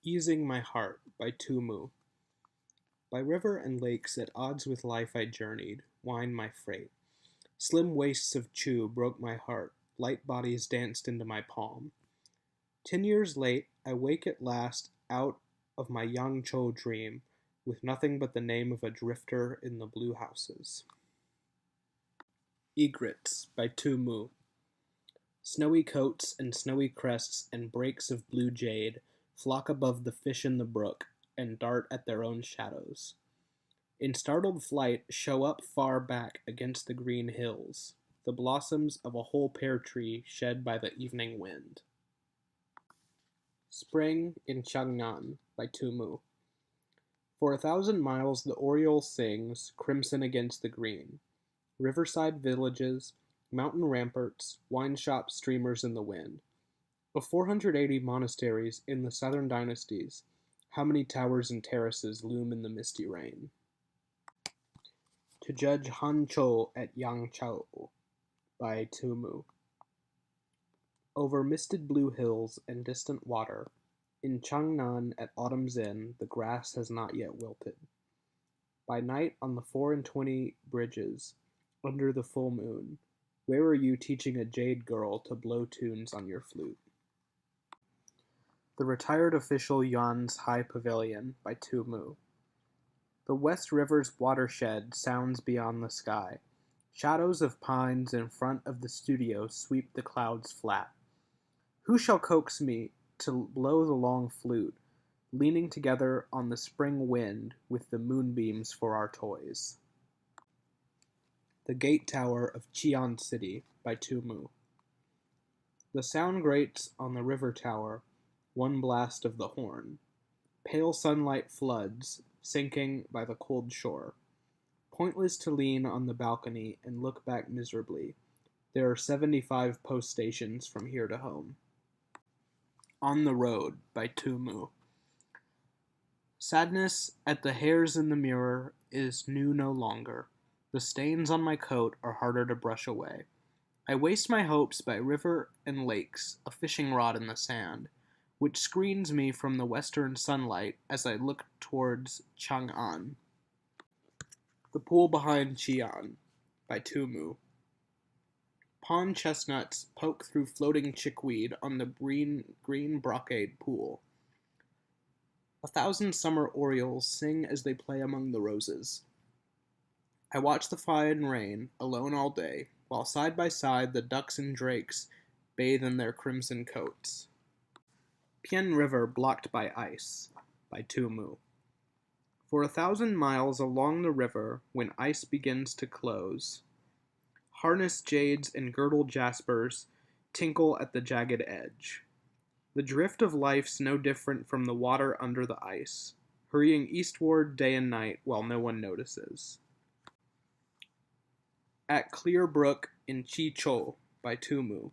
Easing My Heart by Tumu. By river and lakes at odds with life I journeyed, wind my freight. Slim wastes of Chu broke my heart, light bodies danced into my palm. 10 years late, I wake at last out of my Yang-chou dream, with nothing but the name of a drifter in the blue houses. Egrets by Tumu. Snowy coats and snowy crests and breaks of blue jade flock above the fish in the brook and dart at their own shadows. In startled flight show up far back against the green hills, the blossoms of a whole pear tree shed by the evening wind. Spring in Chiang-nan by Tumu. For 1,000 miles the oriole sings, crimson against the green. Riverside villages, mountain ramparts, wine shop streamers in the wind. Of 480 monasteries in the southern dynasties, how many towers and terraces loom in the misty rain? To Judge Han-chou at Yang-chou by Tumu. Over misted blue hills and distant water, in Chiang-nan at autumn's end, the grass has not yet wilted. By night on the 24 bridges, under the full moon, where are you teaching a jade girl to blow tunes on your flute? The Retired Official Yuan's High Pavilion by Tumu. The West River's watershed sounds beyond the sky. Shadows of pines in front of the studio sweep the clouds flat. Who shall coax me to blow the long flute, leaning together on the spring wind with the moonbeams for our toys? The Gate Tower of Xi'an City by Tumu. The sound grates on the river tower, one blast of the horn. Pale sunlight floods, sinking by the cold shore. Pointless to lean on the balcony and look back miserably. There are 75 post stations from here to home. On the Road by Tumu. Sadness at the hairs in the mirror is new no longer. The stains on my coat are harder to brush away. I waste my hopes by river and lakes, a fishing rod in the sand, which screens me from the western sunlight as I look towards Chang'an. The Pool Behind Xi'an by Tumu. Pond chestnuts poke through floating chickweed on the green brocade pool. 1,000 summer orioles sing as they play among the roses. I watch the fine rain, alone all day, while side by side the ducks and drakes bathe in their crimson coats. Pien River blocked by ice by Tumu. For 1,000 miles along the river, when ice begins to close, harnessed jades and girdled jaspers tinkle at the jagged edge. The drift of life's no different from the water under the ice, hurrying eastward day and night while no one notices. At Clear Brook in Chi-chou by Tumu.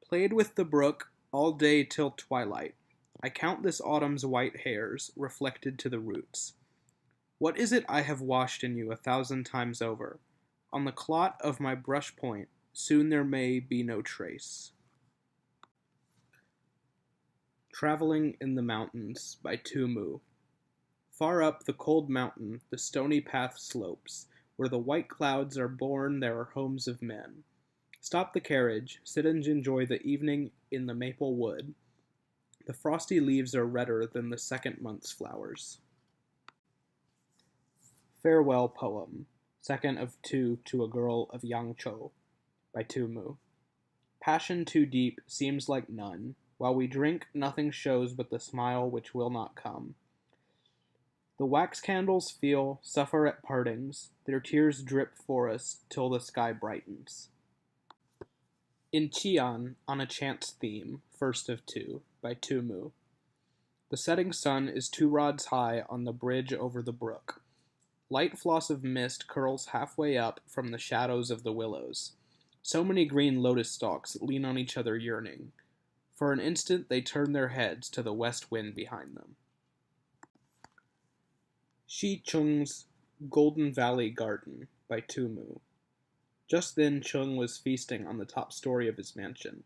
Played with the brook all day till twilight. I count this autumn's white hairs, reflected to the roots. What is it I have washed in you 1,000 times over? On the clot of my brush point, soon there may be no trace. Traveling in the Mountains by Tumu. Far up the cold mountain, the stony path slopes. Where the white clouds are born, there are homes of men. Stop the carriage, sit and enjoy the evening in the maple wood. The frosty leaves are redder than the second month's flowers. Farewell Poem, second of two to a girl of Yang-chou by Tumu. Passion too deep seems like none. While we drink, nothing shows but the smile which will not come. The wax candles suffer at partings, their tears drip for us till the sky brightens. In Xi'an, on a chance theme, first of two, by Tumu. The setting sun is 2 rods high on the bridge over the brook. Light floss of mist curls halfway up from the shadows of the willows. So many green lotus stalks lean on each other yearning. For an instant they turn their heads to the west wind behind them. Shi Chung's Golden Valley Garden by Tumu. Just then Chung was feasting on the top story of his mansion.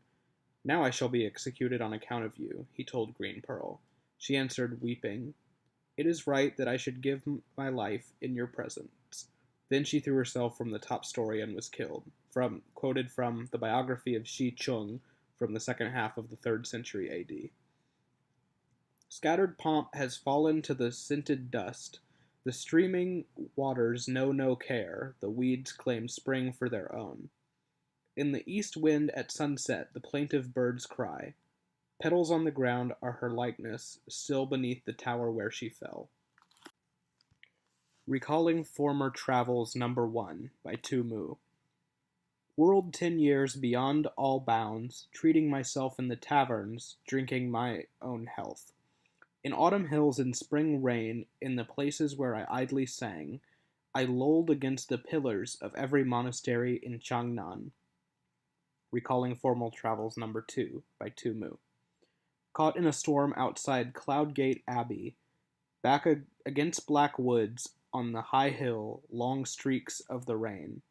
Now I shall be executed on account of you, he told Green Pearl. She answered, weeping, "It is right that I should give my life in your presence." Then she threw herself from the top story and was killed. Quoted from the biography of Shih from the second half of the 3rd century AD. Scattered pomp has fallen to the scented dust. The streaming waters know no care, the weeds claim spring for their own. In the east wind at sunset the plaintive birds cry. Petals on the ground are her likeness, still beneath the tower where she fell. Recalling Former Travels Number 1 by Tu Mu. Whirled 10 years beyond all bounds, treating myself in the taverns, drinking my own health. In autumn hills and spring rain, in the places where I idly sang, I lolled against the pillars of every monastery in Chiang-nan. Recalling Formal Travels Number 2 by Tu Mu. Caught in a storm outside Cloudgate Abbey, back against black woods on the high hill, long streaks of the rain.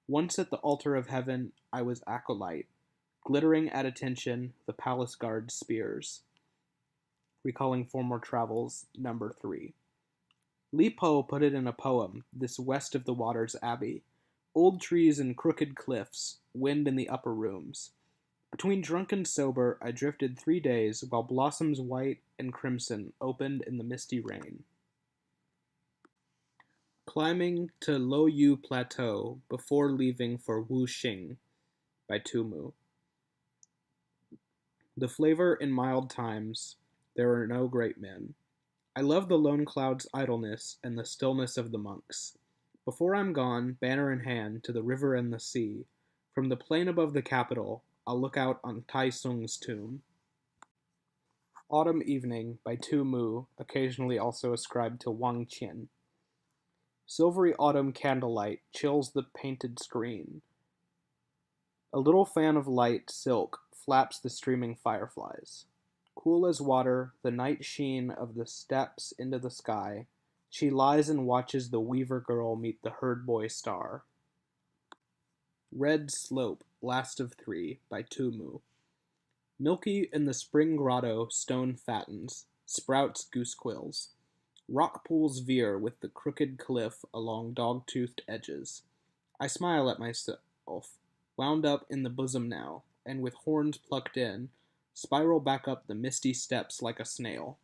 Once at the altar of heaven I was acolyte, glittering at attention the palace guard's spears. Recalling Former Travels Number 3. Li Po put it in a poem, this west of the water's abbey. Old trees and crooked cliffs, wind in the upper rooms. Between drunk and sober I drifted 3 days, while blossoms white and crimson opened in the misty rain. Climbing to Lo Yu Plateau before leaving for Wu-hsing by Tu Mu. The flavor in mild times, there are no great men. I love the lone cloud's idleness and the stillness of the monks. Before I'm gone, banner in hand, to the river and the sea, from the plain above the capital, I'll look out on Tai Sung's tomb. Autumn Evening by Tu Mu, occasionally also ascribed to Wang Qian. Silvery autumn candlelight chills the painted screen. A little fan of light silk flaps the streaming fireflies. Cool as water, the night sheen of the steps into the sky, she lies and watches the weaver girl meet the herd boy star. Red Slope, Last of 3 by Tu Mu. Milky in the spring grotto stone fattens, sprouts goose quills. Rock pools veer with the crooked cliff along dog-toothed edges. I smile at myself, wound up in the bosom now, and with horns plucked in, spiral back up the misty steps like a snail.